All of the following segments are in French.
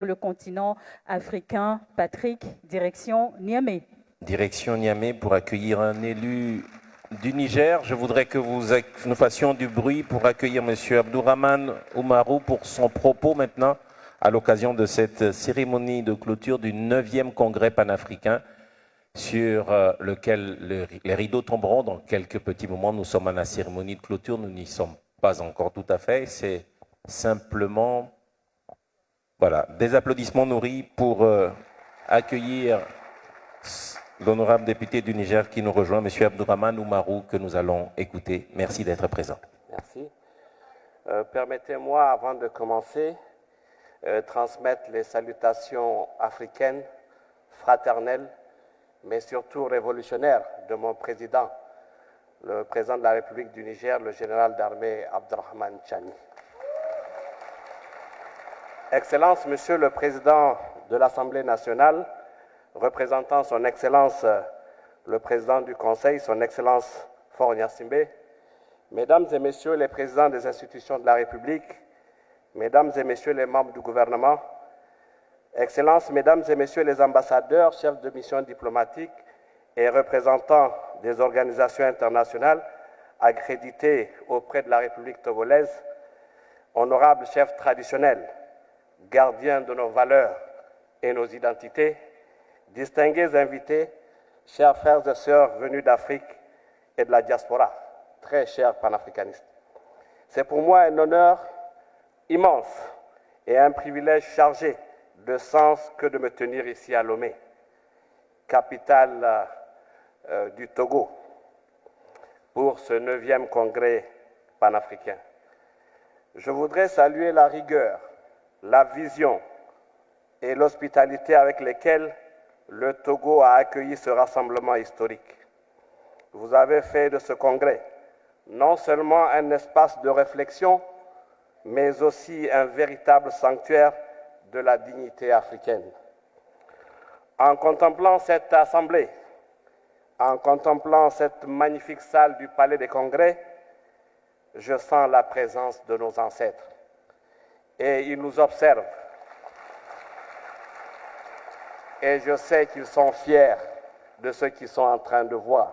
le continent africain. Patrick, direction Niamey. Direction Niamey pour accueillir un élu du Niger. Je voudrais que nous fassions du bruit pour accueillir M. Abdourahmane Oumarou pour son propos maintenant à l'occasion de cette cérémonie de clôture du 9e congrès panafricain sur lequel les rideaux tomberont dans quelques petits moments. Nous sommes à la cérémonie de clôture, nous n'y sommes pas encore tout à fait. C'est simplement voilà, des applaudissements nourris pour accueillir l'honorable député du Niger qui nous rejoint, M. Abdourahmane Oumarou, que nous allons écouter. Merci d'être présent. Merci. Permettez-moi, avant de commencer, transmettre les salutations africaines, fraternelles, mais surtout révolutionnaires de mon président, le président de la République du Niger, le général d'armée Abdourahmane Tchani. Excellence, Monsieur le Président de l'Assemblée nationale, représentant son Excellence le Président du Conseil, son Excellence Faure Gnassingbé, Mesdames et Messieurs les Présidents des institutions de la République, Mesdames et Messieurs les membres du gouvernement, Excellences, Mesdames et Messieurs les ambassadeurs, chefs de mission diplomatique et représentants des organisations internationales accréditées auprès de la République togolaise, honorables chefs traditionnels, gardiens de nos valeurs et nos identités, distingués invités, chers frères et sœurs venus d'Afrique et de la diaspora, très chers panafricanistes. C'est pour moi un honneur immense et un privilège chargé de sens que de me tenir ici à Lomé, capitale du Togo, pour ce 9e congrès panafricain. Je voudrais saluer la rigueur, la vision et l'hospitalité avec lesquelles le Togo a accueilli ce rassemblement historique. Vous avez fait de ce congrès non seulement un espace de réflexion, mais aussi un véritable sanctuaire de la dignité africaine. En contemplant cette assemblée, en contemplant cette magnifique salle du Palais des Congrès, je sens la présence de nos ancêtres. Et ils nous observent. Et je sais qu'ils sont fiers de ce qu'ils sont en train de voir.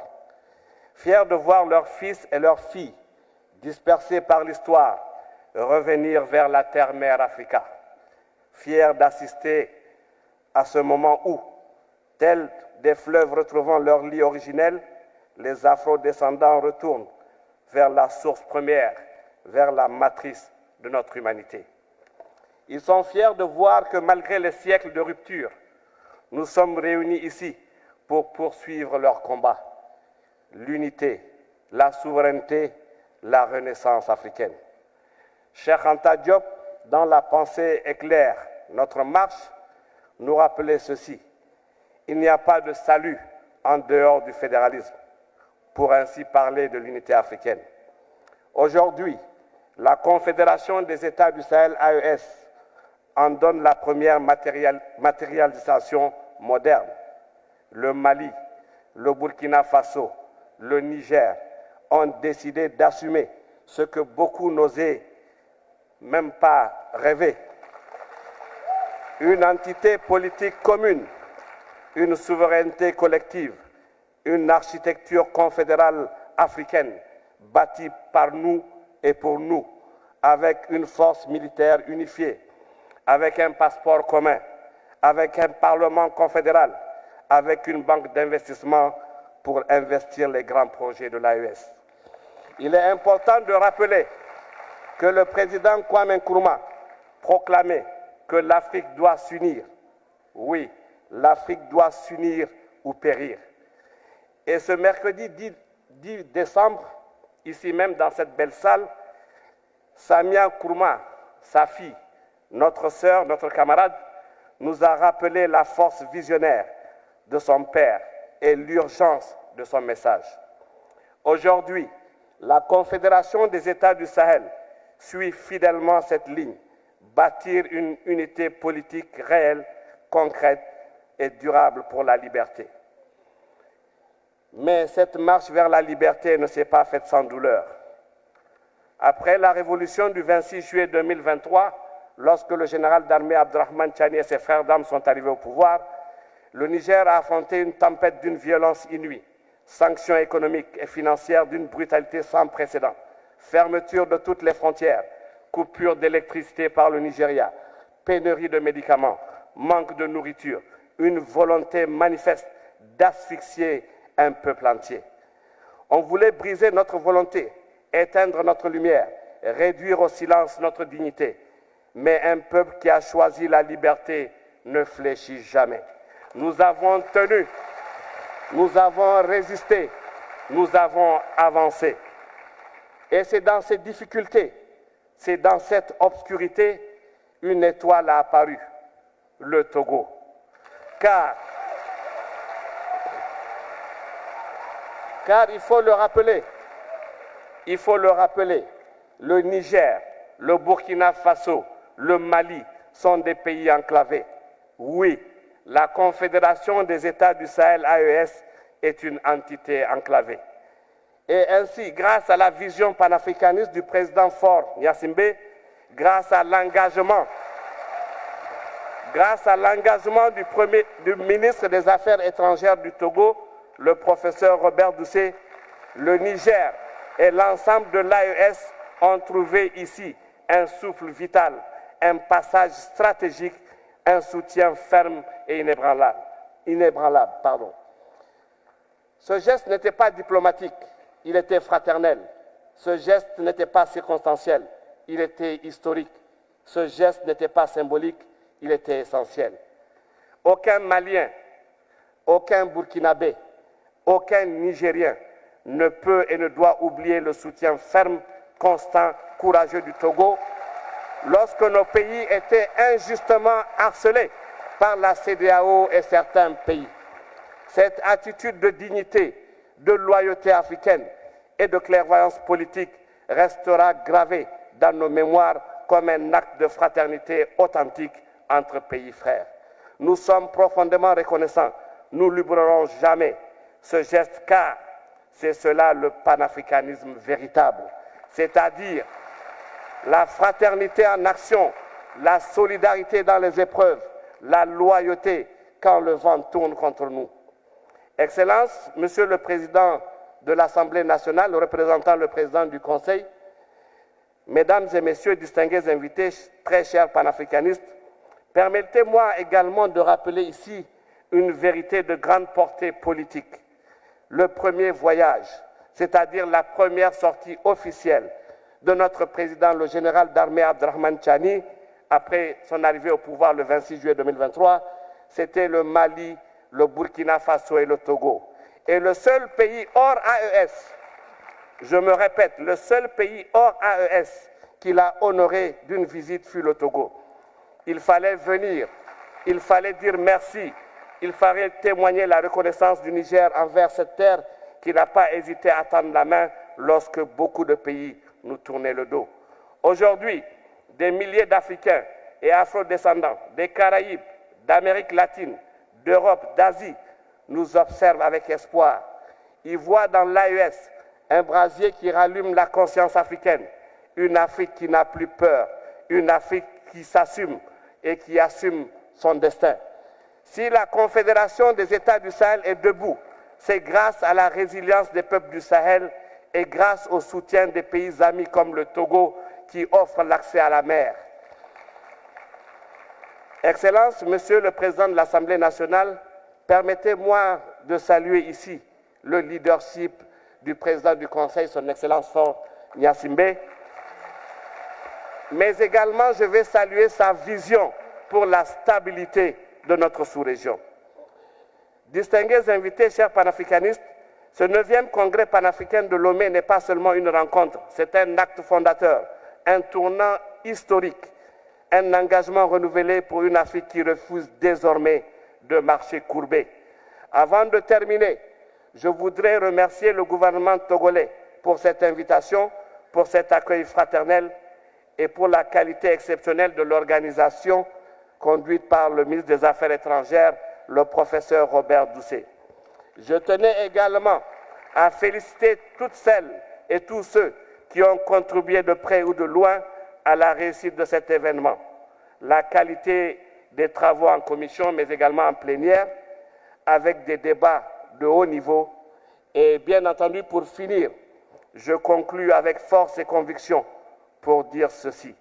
Fiers de voir leurs fils et leurs filles, dispersés par l'histoire, revenir vers la terre-mère Africa. Fiers d'assister à ce moment où, tels des fleuves retrouvant leur lit originel, les afro-descendants retournent vers la source première, vers la matrice de notre humanité. Ils sont fiers de voir que malgré les siècles de rupture, nous sommes réunis ici pour poursuivre leur combat. L'unité, la souveraineté, la renaissance africaine. Cheikh Anta Diop, dans la pensée éclair, notre marche, nous rappelait ceci. Il n'y a pas de salut en dehors du fédéralisme, pour ainsi parler de l'unité africaine. Aujourd'hui, la Confédération des États du Sahel, AES, en donne la première matérialisation moderne. Le Mali, le Burkina Faso, le Niger ont décidé d'assumer ce que beaucoup n'osaient même pas rêver. Une entité politique commune, une souveraineté collective, une architecture confédérale africaine bâtie par nous et pour nous, avec une force militaire unifiée, avec un passeport commun, avec un parlement confédéral, avec une banque d'investissement pour investir les grands projets de l'AES. Il est important de rappeler que le président Kwame Nkrumah proclamait que l'Afrique doit s'unir. Oui, l'Afrique doit s'unir ou périr. Et ce mercredi 10 décembre, ici même dans cette belle salle, Samia Nkrumah, sa fille, notre sœur, notre camarade, nous a rappelé la force visionnaire de son père et l'urgence de son message. Aujourd'hui, la Confédération des États du Sahel suit fidèlement cette ligne, bâtir une unité politique réelle, concrète et durable pour la liberté. Mais cette marche vers la liberté ne s'est pas faite sans douleur. Après la révolution du 26 juillet 2023, lorsque le général d'armée Abdourahmane Tchani et ses frères d'armes sont arrivés au pouvoir, le Niger a affronté une tempête d'une violence inouïe, sanctions économiques et financières d'une brutalité sans précédent, fermeture de toutes les frontières, coupure d'électricité par le Nigeria, pénurie de médicaments, manque de nourriture, une volonté manifeste d'asphyxier un peuple entier. On voulait briser notre volonté, éteindre notre lumière, réduire au silence notre dignité. Mais un peuple qui a choisi la liberté ne fléchit jamais. Nous avons tenu, nous avons résisté, nous avons avancé. Et c'est dans ces difficultés, c'est dans cette obscurité, une étoile a apparu, le Togo. Car il faut le rappeler, le Niger, le Burkina Faso, le Mali sont des pays enclavés. Oui, la Confédération des États du Sahel, AES, est une entité enclavée. Et ainsi, grâce à la vision panafricaniste du président Faure Gnassingbé, grâce à l'engagement du ministre des Affaires étrangères du Togo, le professeur Robert Doucet, le Niger et l'ensemble de l'AES ont trouvé ici un souffle vital, un passage stratégique, un soutien ferme et inébranlable. Ce geste n'était pas diplomatique, il était fraternel. Ce geste n'était pas circonstanciel, il était historique. Ce geste n'était pas symbolique, il était essentiel. Aucun Malien, aucun Burkinabé, aucun Nigérien ne peut et ne doit oublier le soutien ferme, constant, courageux du Togo lorsque nos pays étaient injustement harcelés par la CEDEAO et certains pays. Cette attitude de dignité, de loyauté africaine et de clairvoyance politique restera gravée dans nos mémoires comme un acte de fraternité authentique entre pays frères. Nous sommes profondément reconnaissants. Nous n'oublierons jamais ce geste car c'est cela le panafricanisme véritable, c'est-à-dire la fraternité en action, la solidarité dans les épreuves, la loyauté quand le vent tourne contre nous. Excellences, Monsieur le Président de l'Assemblée nationale, représentant le Président du Conseil, Mesdames et Messieurs, distingués invités, très chers panafricanistes, permettez-moi également de rappeler ici une vérité de grande portée politique. Le premier voyage, c'est-à-dire la première sortie officielle de notre président, le général d'armée Abdourahmane Tchani, après son arrivée au pouvoir le 26 juillet 2023, c'était le Mali, le Burkina Faso et le Togo. Et le seul pays hors AES, je me répète, le seul pays hors AES qu'il a honoré d'une visite fut le Togo. Il fallait venir, il fallait dire merci, il fallait témoigner la reconnaissance du Niger envers cette terre qui n'a pas hésité à tendre la main lorsque beaucoup de pays nous tournaient le dos. Aujourd'hui, des milliers d'Africains et Afro-descendants, des Caraïbes, d'Amérique latine, d'Europe, d'Asie, nous observent avec espoir. Ils voient dans l'AES un brasier qui rallume la conscience africaine, une Afrique qui n'a plus peur, une Afrique qui s'assume et qui assume son destin. Si la Confédération des États du Sahel est debout, c'est grâce à la résilience des peuples du Sahel et grâce au soutien des pays amis comme le Togo qui offrent l'accès à la mer. Excellences, Monsieur le Président de l'Assemblée nationale, permettez-moi de saluer ici le leadership du Président du Conseil, son Excellence Faure Gnassingbé, mais également je vais saluer sa vision pour la stabilité de notre sous-région. Distingués invités, chers panafricanistes, ce 9e congrès panafricain de Lomé n'est pas seulement une rencontre, c'est un acte fondateur, un tournant historique, un engagement renouvelé pour une Afrique qui refuse désormais de marcher courbé. Avant de terminer, je voudrais remercier le gouvernement togolais pour cette invitation, pour cet accueil fraternel et pour la qualité exceptionnelle de l'organisation conduite par le ministre des Affaires étrangères, le professeur Robert Doucet. Je tenais également à féliciter toutes celles et tous ceux qui ont contribué de près ou de loin à la réussite de cet événement. la qualité des travaux en commission, mais également en plénière, avec des débats de haut niveau. Et bien entendu, pour finir, je conclus avec force et conviction pour dire ceci.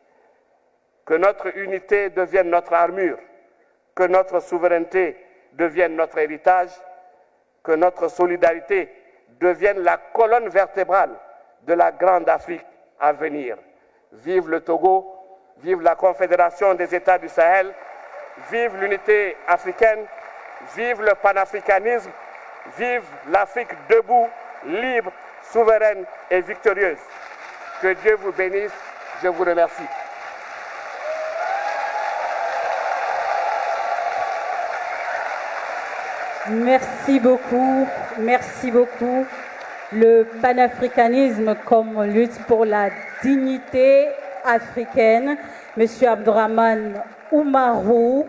Que notre unité devienne notre armure, que notre souveraineté devienne notre héritage, que notre solidarité devienne la colonne vertébrale de la grande Afrique à venir. Vive le Togo, vive la Confédération des États du Sahel, vive l'unité africaine, vive le panafricanisme, vive l'Afrique debout, libre, souveraine et victorieuse. Que Dieu vous bénisse, je vous remercie. Merci beaucoup, merci beaucoup. Le panafricanisme comme lutte pour la dignité africaine. Monsieur Abdourahmane Oumarou,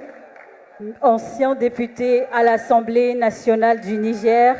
ancien député à l'Assemblée nationale du Niger,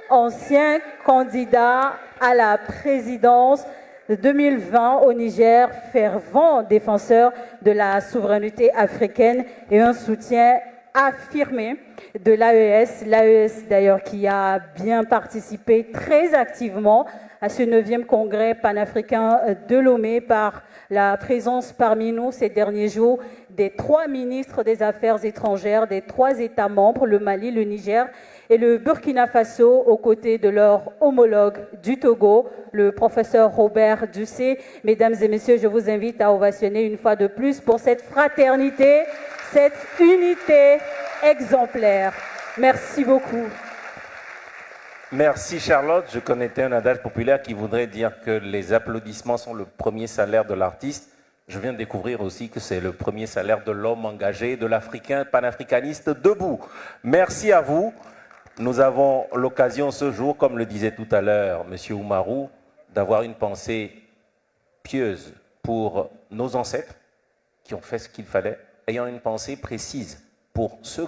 ancien candidat à la présidence de 2020 au Niger, fervent défenseur de la souveraineté africaine et un soutien affirmé de l'AES d'ailleurs qui a bien participé très activement à ce 9e congrès panafricain de Lomé par la présence parmi nous ces derniers jours des 3 ministres des Affaires étrangères des 3 États membres, le Mali, le Niger et le Burkina Faso, aux côtés de leur homologue du Togo, le professeur Robert Dussé. Mesdames et messieurs, je vous invite à ovationner une fois de plus pour cette fraternité, cette unité exemplaire. Merci beaucoup. Merci Charlotte. Je connaissais un adage populaire qui voudrait dire que les applaudissements sont le premier salaire de l'artiste. Je viens de découvrir aussi que c'est le premier salaire de l'homme engagé, de l'Africain panafricaniste debout. Merci à vous. Nous avons l'occasion ce jour, comme le disait tout à l'heure M. Oumarou, d'avoir une pensée pieuse pour nos ancêtres qui ont fait ce qu'il fallait, ayant une pensée précise pour ceux